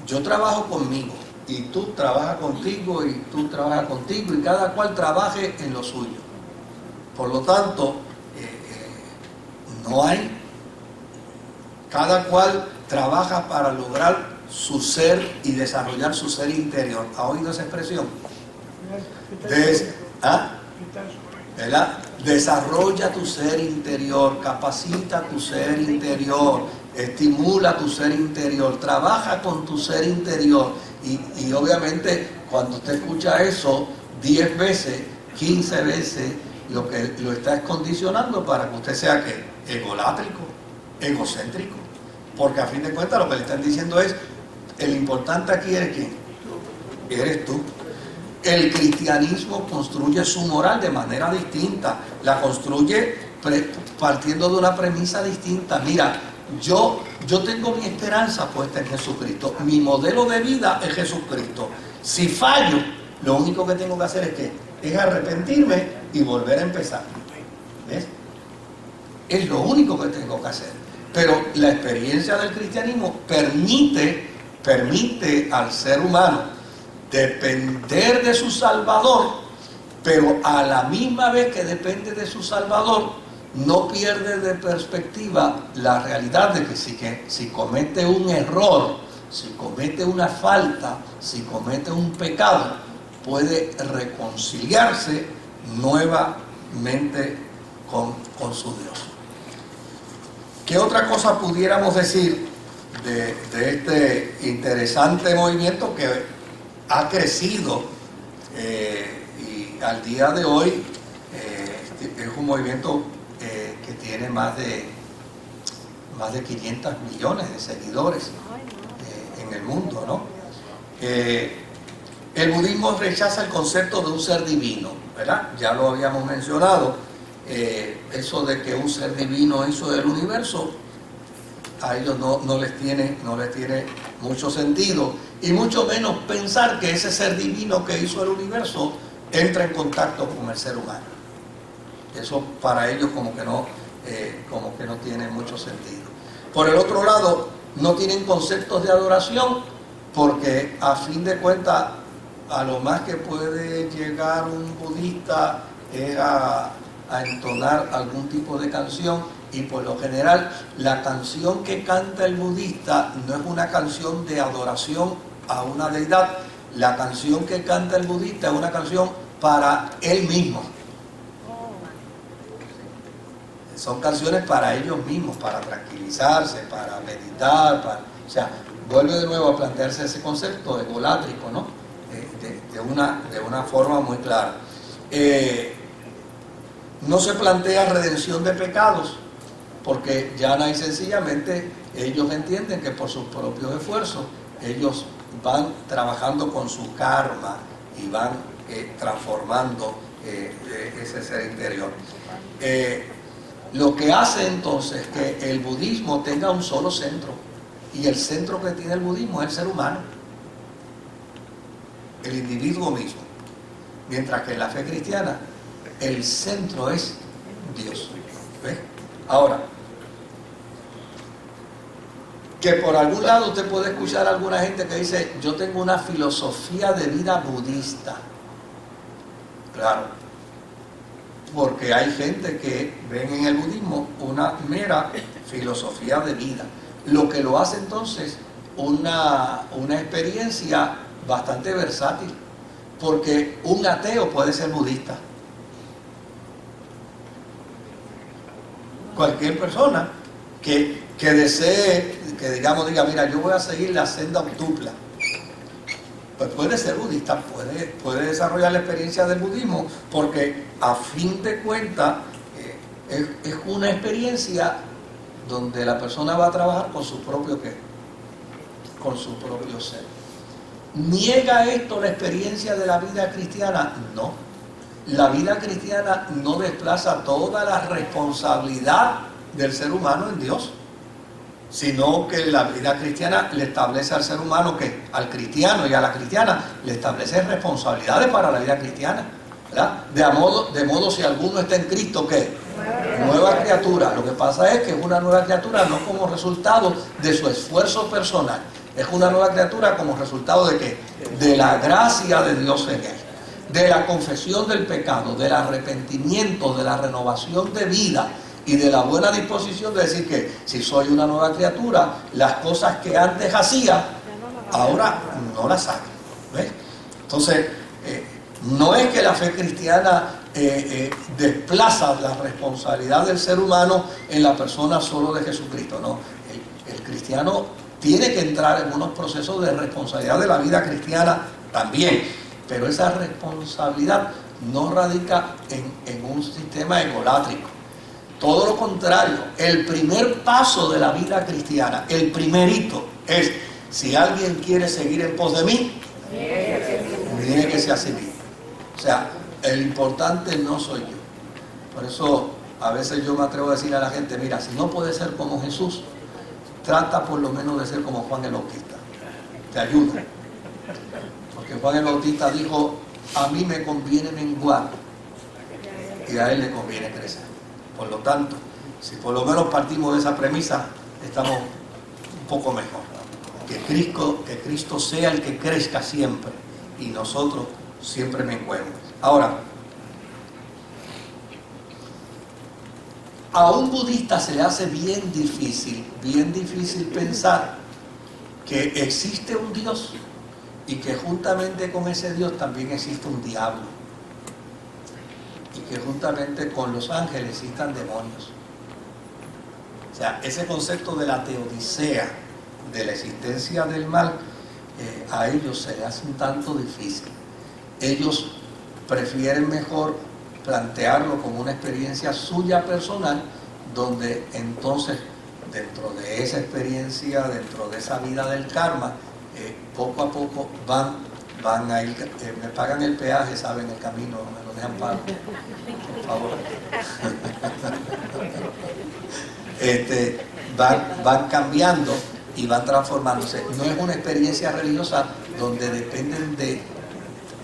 Yo trabajo conmigo, y tú trabajas contigo, y tú trabajas contigo, y cada cual trabaje en lo suyo. Por lo tanto, no hay, cada cual trabaja para lograr su ser y desarrollar su ser interior. ¿Ha oído esa expresión? ¿Verdad? Desarrolla tu ser interior, capacita tu ser interior, estimula tu ser interior, trabaja con tu ser interior. Y obviamente cuando usted escucha eso 10 veces, 15 veces, lo que lo está condicionando para que usted sea ¿qué? Egolátrico, egocéntrico. Porque a fin de cuentas lo que le están diciendo es, el importante aquí eres ¿quién? Eres tú. El cristianismo construye su moral de manera distinta, la construye partiendo de una premisa distinta. Mira, yo tengo mi esperanza puesta en Jesucristo, mi modelo de vida es Jesucristo. Si fallo, lo único que tengo que hacer es ¿qué? Es arrepentirme y volver a empezar. ¿Ves? Es lo único que tengo que hacer. Pero la experiencia del cristianismo permite al ser humano depender de su Salvador, pero a la misma vez que depende de su Salvador, no pierde de perspectiva la realidad de que si comete un error, si comete una falta, si comete un pecado, puede reconciliarse nuevamente con su Dios. ¿Qué otra cosa pudiéramos decir de este interesante movimiento que ha crecido y al día de hoy es un movimiento que tiene más de 500 millones de seguidores en el mundo, ¿no? El budismo rechaza el concepto de un ser divino, ¿verdad? Ya lo habíamos mencionado, eso de que un ser divino hizo el universo, a ellos no les tiene mucho sentido, y mucho menos pensar que ese ser divino que hizo el universo entra en contacto con el ser humano. Eso para ellos como que no tiene mucho sentido. Por el otro lado, no tienen conceptos de adoración, porque a fin de cuentas a lo más que puede llegar un budista es a entonar algún tipo de canción, y por lo general la canción que canta el budista no es una canción de adoración a una deidad. La canción que canta el budista es una canción para él mismo. Son canciones para ellos mismos, para tranquilizarse, para meditar, o sea, vuelve de nuevo a plantearse ese concepto egolátrico, ¿no? De una forma muy clara. No se plantea redención de pecados, porque llana y sencillamente ellos entienden que por sus propios esfuerzos ellos van trabajando con su karma y van transformando ese ser interior. Lo que hace entonces que el budismo tenga un solo centro, y el centro que tiene el budismo es el ser humano, el individuo mismo, mientras que en la fe cristiana el centro es Dios. ¿Ves? Ahora, que por algún lado usted puede escuchar a alguna gente que dice, yo tengo una filosofía de vida budista. Claro, porque hay gente que ven en el budismo una mera filosofía de vida, lo que lo hace entonces una experiencia bastante versátil, porque un ateo puede ser budista. Cualquier persona que desee, que digamos, diga, mira, yo voy a seguir la senda octupla, pues puede ser budista, puede desarrollar la experiencia del budismo, porque a fin de cuentas es una experiencia donde la persona va a trabajar con su propio ¿qué? Con su propio ser. ¿Niega esto la experiencia de la vida cristiana? No. La vida cristiana no desplaza toda la responsabilidad del ser humano en Dios, sino que la vida cristiana le establece al ser humano, que al cristiano y a la cristiana le establece responsabilidades para la vida cristiana, ¿verdad? De modo si alguno está en Cristo, ¿qué? Nueva criatura. Lo que pasa es que es una nueva criatura no como resultado de su esfuerzo personal, es una nueva criatura como resultado de ¿qué? De la gracia de Dios en él, de la confesión del pecado, del arrepentimiento, de la renovación de vida y de la buena disposición de decir que si soy una nueva criatura, las cosas que antes hacía, ahora no las hago. ¿Ves? Entonces, no es que la fe cristiana desplaza la responsabilidad del ser humano en la persona solo de Jesucristo, no. El cristiano tiene que entrar en unos procesos de responsabilidad de la vida cristiana también, pero esa responsabilidad no radica en un sistema egolátrico. Todo lo contrario, el primer paso de la vida cristiana, el primer hito, es: si alguien quiere seguir en pos de mí, niéguese a sí mismo. O sea, el importante no soy yo. Por eso a veces yo me atrevo a decir a la gente, mira, si no puedes ser como Jesús, trata por lo menos de ser como Juan el Bautista. Te ayuda. Porque Juan el Bautista dijo, a mí me conviene menguar y a él le conviene crecer. Por lo tanto, si por lo menos partimos de esa premisa, estamos un poco mejor. Que Cristo sea el que crezca siempre y nosotros siempre menguemos. Ahora, a un budista se le hace bien difícil pensar que existe un Dios y que juntamente con ese Dios también existe un diablo. Y que juntamente con los ángeles existan demonios. O sea, ese concepto de la teodicea, de la existencia del mal, a ellos se les hace un tanto difícil. Ellos prefieren mejor plantearlo como una experiencia suya personal, donde entonces, dentro de esa experiencia, dentro de esa vida del karma, poco a poco van a ir, me pagan el peaje, saben el camino, me lo dejan pago, por favor. Van cambiando y van transformándose. No es una experiencia religiosa donde dependen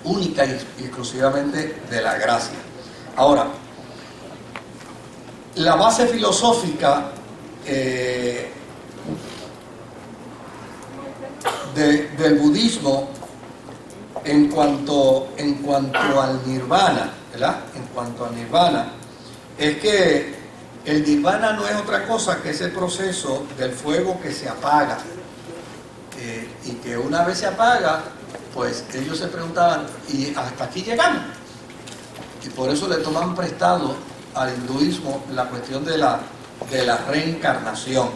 única y exclusivamente de la gracia. Ahora, la base filosófica del budismo en cuanto al nirvana, ¿verdad? En cuanto al nirvana, es que el nirvana no es otra cosa que ese proceso del fuego que se apaga, y que una vez se apaga, pues ellos se preguntaban, ¿y hasta aquí llegamos? Y por eso le toman prestado al hinduismo la cuestión de la reencarnación.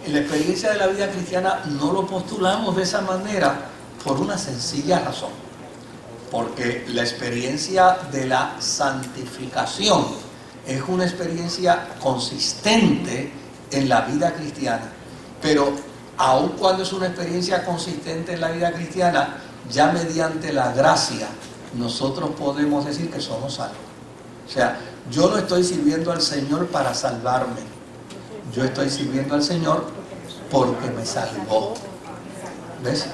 En la experiencia de la vida cristiana no lo postulamos de esa manera por una sencilla razón, porque la experiencia de la santificación es una experiencia consistente en la vida cristiana, pero aun cuando es una experiencia consistente en la vida cristiana, ya mediante la gracia nosotros podemos decir que somos salvos. O sea, yo no estoy sirviendo al Señor para salvarme. Yo estoy sirviendo al Señor porque me salvó. ¿Ves?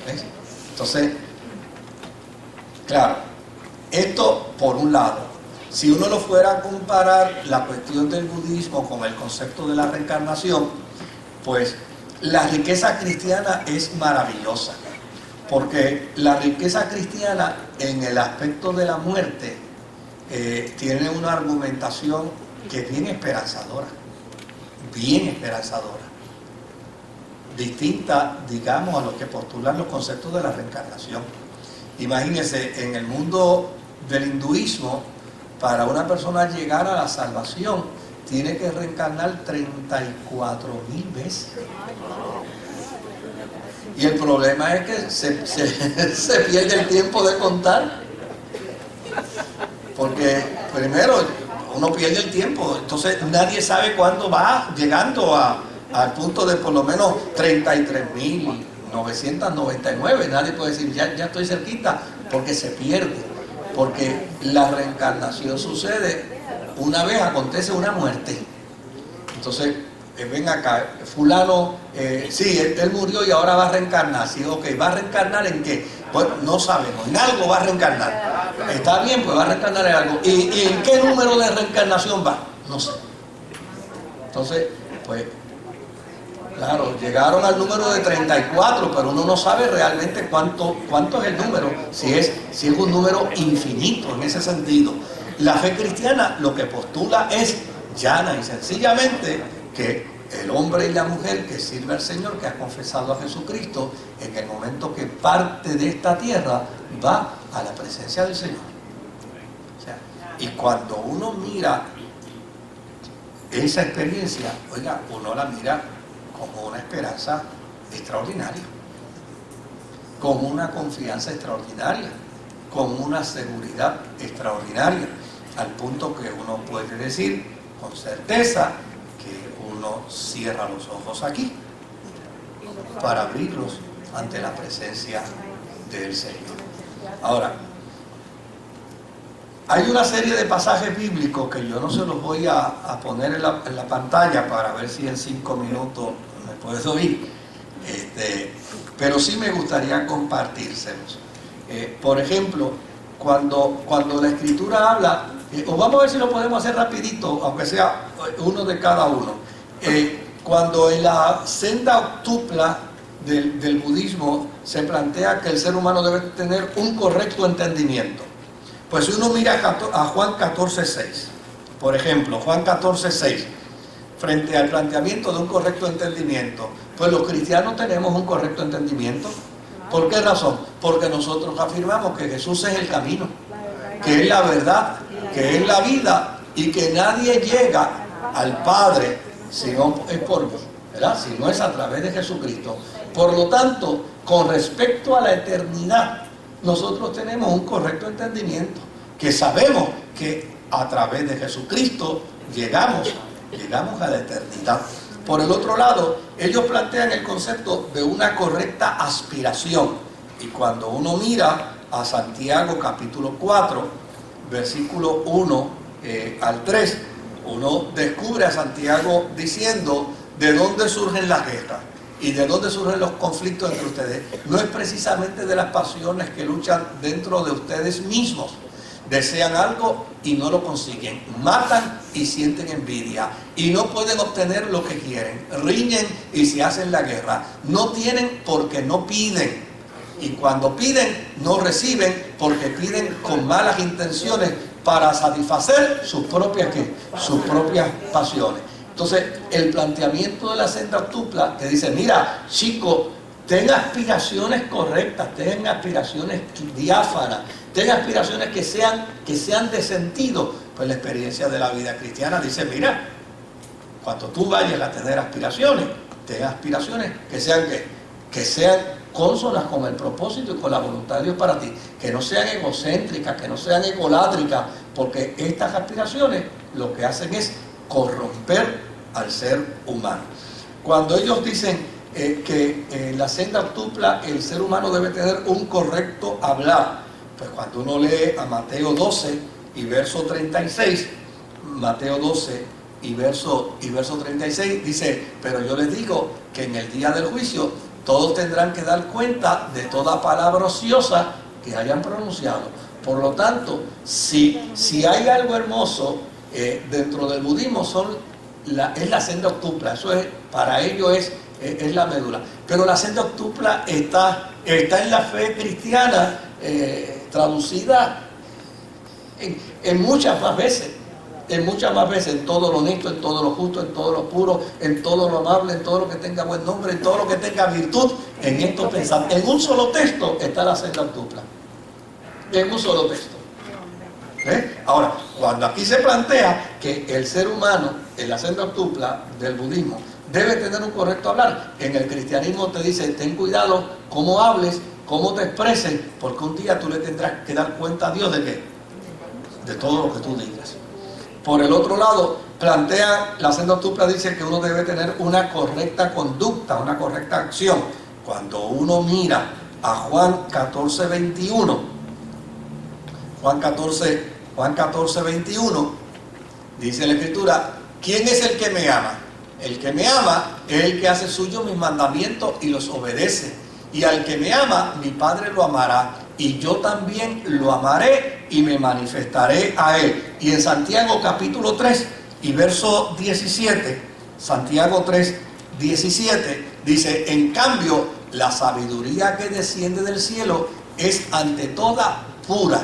¿Ves? Entonces, claro, esto por un lado. Si uno lo fuera a comparar la cuestión del budismo con el concepto de la reencarnación, pues la riqueza cristiana es maravillosa, porque la riqueza cristiana en el aspecto de la muerte tiene una argumentación que es bien esperanzadora, distinta, digamos, a lo que postulan los conceptos de la reencarnación. Imagínense, en el mundo del hinduismo, para una persona llegar a la salvación, tiene que reencarnar 34,000 veces. Y el problema es que se pierde el tiempo de contar. Porque primero uno pierde el tiempo, entonces nadie sabe cuándo va llegando al punto de por lo menos 33,999. Nadie puede decir, ya estoy cerquita, porque se pierde. Porque la reencarnación sucede una vez, acontece una muerte. Entonces, ven acá, fulano, sí, él murió y ahora va a reencarnar. Sí, ok, ¿va a reencarnar en qué? Pues no sabemos, en algo va a reencarnar. Está bien, pues va a reencarnar en algo. ¿Y en qué número de reencarnación va? No sé. Entonces, pues, claro, llegaron al número de 34, pero uno no sabe realmente cuánto es el número, si es un número infinito en ese sentido. La fe cristiana lo que postula es llana y sencillamente que el hombre y la mujer que sirve al Señor, que ha confesado a Jesucristo, en el momento que parte de esta tierra, va a la presencia del Señor. O sea, y cuando uno mira esa experiencia, oiga, uno la mira como una esperanza extraordinaria, con una confianza extraordinaria, con una seguridad extraordinaria, al punto que uno puede decir con certeza que uno cierra los ojos aquí para abrirlos ante la presencia del Señor. Ahora, hay una serie de pasajes bíblicos que yo no se los voy a poner en la pantalla para ver si en 5 minutos me puedo oír, pero sí me gustaría compartírselos. Por ejemplo, cuando la Escritura habla, o vamos a ver si lo podemos hacer rapidito, aunque sea uno de cada uno. Cuando en la senda octupla del budismo se plantea que el ser humano debe tener un correcto entendimiento. Pues si uno mira a Juan 14,6, por ejemplo, Juan 14,6, frente al planteamiento de un correcto entendimiento, pues los cristianos tenemos un correcto entendimiento. ¿Por qué razón? Porque nosotros afirmamos que Jesús es el camino, que es la verdad, que es la vida y que nadie llega al Padre si no es por mí, ¿verdad? Si no es a través de Jesucristo. Por lo tanto, con respecto a la eternidad, nosotros tenemos un correcto entendimiento, que sabemos que a través de Jesucristo llegamos a la eternidad. Por el otro lado, ellos plantean el concepto de una correcta aspiración. Y cuando uno mira a Santiago capítulo 4, versículo 1 al 3, uno descubre a Santiago diciendo de dónde surgen las guerras y de dónde surgen los conflictos entre ustedes. No es precisamente de las pasiones que luchan dentro de ustedes mismos. Desean algo y no lo consiguen, matan y sienten envidia y no pueden obtener lo que quieren, riñen y se hacen la guerra, no tienen porque no piden, y cuando piden no reciben porque piden con malas intenciones para satisfacer sus propias pasiones. Entonces el planteamiento de la senda octupla que dice, mira chico, ten aspiraciones correctas, ten aspiraciones diáfanas, ten aspiraciones que sean de sentido. Pues la experiencia de la vida cristiana dice, mira, cuando tú vayas a tener aspiraciones, ten aspiraciones que sean cónsonas con el propósito y con la voluntad de Dios para ti, que no sean egocéntricas, que no sean egolátricas, porque estas aspiraciones lo que hacen es corromper al ser humano. Cuando ellos dicen que en la senda octupla el ser humano debe tener un correcto hablar, pues cuando uno lee a Mateo 12 y verso 36, Mateo 12 y verso 36, dice: pero yo les digo que en el día del juicio todos tendrán que dar cuenta de toda palabra ociosa que hayan pronunciado. Por lo tanto, si hay algo hermoso dentro del budismo, es la senda octupla. Eso es, para ellos es la médula. Pero la senda octupla está en la fe cristiana, traducida en muchas más veces. En todo lo honesto, en todo lo justo, en todo lo puro, en todo lo amable, en todo lo que tenga buen nombre, en todo lo que tenga virtud. En esto pensar. En un solo texto está la senda octupla. En un solo texto. Ahora, cuando aquí se plantea que el ser humano, en la senda octupla del budismo, debe tener un correcto hablar, en el cristianismo te dice: ten cuidado cómo hables, cómo te expreses, porque un día tú le tendrás que dar cuenta a Dios de qué, de todo lo que tú digas. Por el otro lado, plantea la senda octupla, dice que uno debe tener una correcta conducta, una correcta acción. Cuando uno mira a Juan 14:21, Juan 14:21, dice la Escritura: ¿quién es el que me ama? El que me ama es el que hace suyo mis mandamientos y los obedece. Y al que me ama, mi Padre lo amará, y yo también lo amaré y me manifestaré a él. Y en Santiago capítulo 3 y verso 17, Santiago 3:17, dice: en cambio, la sabiduría que desciende del cielo es ante toda pura,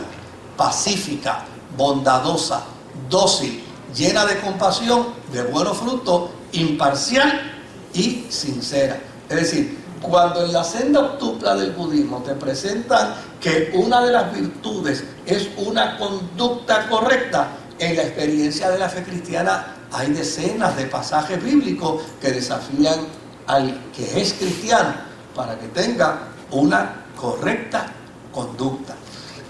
pacífica, bondadosa, dócil, llena de compasión, de buenos frutos, imparcial y sincera. Es decir, cuando en la senda octupla del budismo te presentan que una de las virtudes es una conducta correcta, en la experiencia de la fe cristiana hay decenas de pasajes bíblicos que desafían al que es cristiano para que tenga una correcta conducta.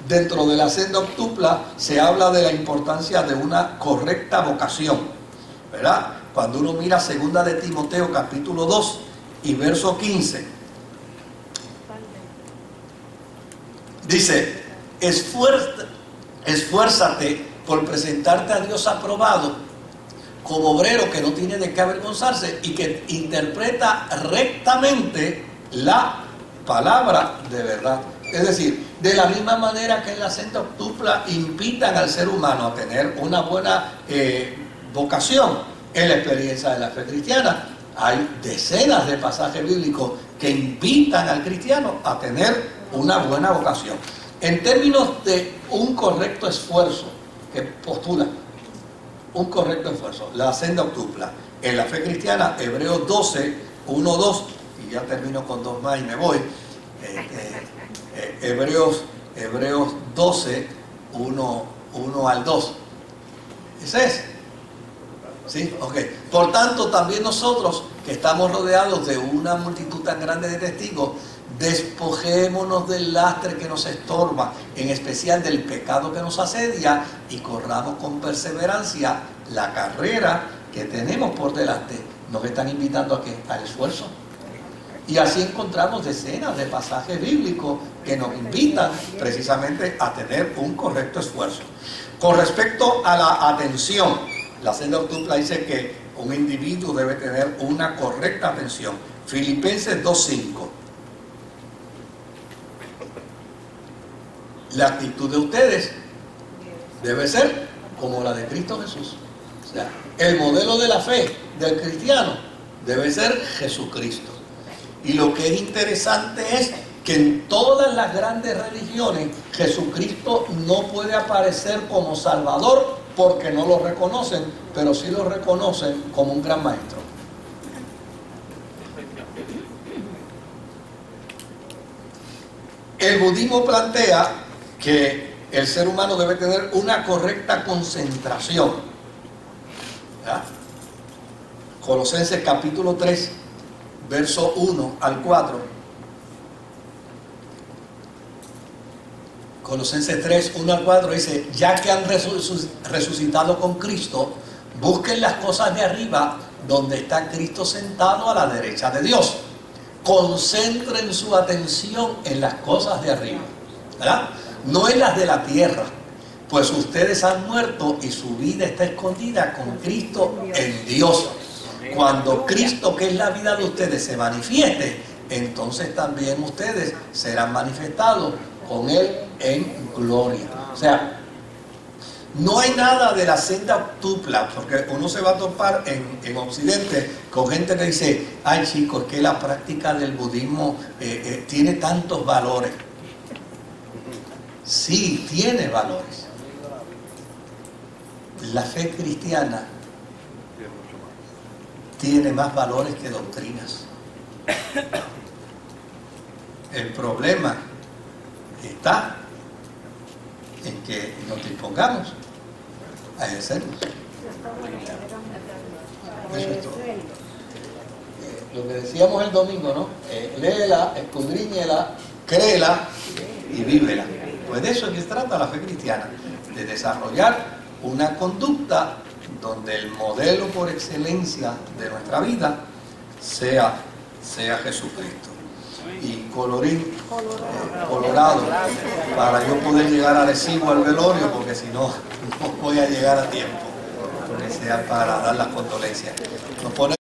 Dentro de la senda octupla se habla de la importancia de una correcta vocación, ¿verdad? Cuando uno mira 2 de Timoteo capítulo 2 y verso 15, dice: esfuérzate por presentarte a Dios aprobado, como obrero que no tiene de qué avergonzarse y que interpreta rectamente la palabra de verdad. Es decir, de la misma manera que en la senda octupla invitan al ser humano a tener una buena vocación, en la experiencia de la fe cristiana hay decenas de pasajes bíblicos que invitan al cristiano a tener una buena vocación. En términos de un correcto esfuerzo, que postula un correcto esfuerzo, la senda octupla en la fe cristiana, Hebreos 12, 1, 2, y ya termino con dos más y me voy. Hebreos 12, 1 al 2. ¿Ese es? ¿Sí? Ok. Por tanto, también nosotros, que estamos rodeados de una multitud tan grande de testigos, despojémonos del lastre que nos estorba, en especial del pecado que nos asedia, y corramos con perseverancia la carrera que tenemos por delante. ¿Nos están invitando a qué? Al esfuerzo. Y así encontramos decenas de pasajes bíblicos que nos invitan precisamente a tener un correcto esfuerzo. Con respecto a la atención, la senda octupla dice que un individuo debe tener una correcta atención. Filipenses 2:5. La actitud de ustedes debe ser como la de Cristo Jesús. O sea, el modelo de la fe del cristiano debe ser Jesucristo. Y lo que es interesante es que en todas las grandes religiones Jesucristo no puede aparecer como Salvador porque no lo reconocen, pero sí lo reconocen como un gran maestro. El budismo plantea que el ser humano debe tener una correcta concentración. ¿Ya? Colosenses capítulo 3, verso 1 al 4. Colosenses 3, 1 al 4 dice: ya que han resucitado con Cristo, busquen las cosas de arriba, donde está Cristo sentado a la derecha de Dios. Concentren su atención en las cosas de arriba, ¿verdad? No en las de la tierra, pues ustedes han muerto y su vida está escondida con Cristo en Dios. Cuando Cristo, que es la vida de ustedes, se manifieste, entonces también ustedes serán manifestados con Él en gloria. O sea, no hay nada de la senda octupla, porque uno se va a topar en Occidente con gente que dice, ay chicos, es que la práctica del budismo tiene tantos valores. Sí, tiene valores. La fe cristiana tiene más valores que doctrinas. El problema está en que nos dispongamos a ejercerlos. Eso es todo. Lo que decíamos el domingo, ¿no? Léela, escudriñela, créela y vívela. Pues de eso es que se trata la fe cristiana, de desarrollar una conducta donde el modelo por excelencia de nuestra vida sea Jesucristo. Y colorín colorado, para yo poder llegar a Arecibo al velorio, porque si no, no voy a llegar a tiempo, porque sea para dar las condolencias. Nos pone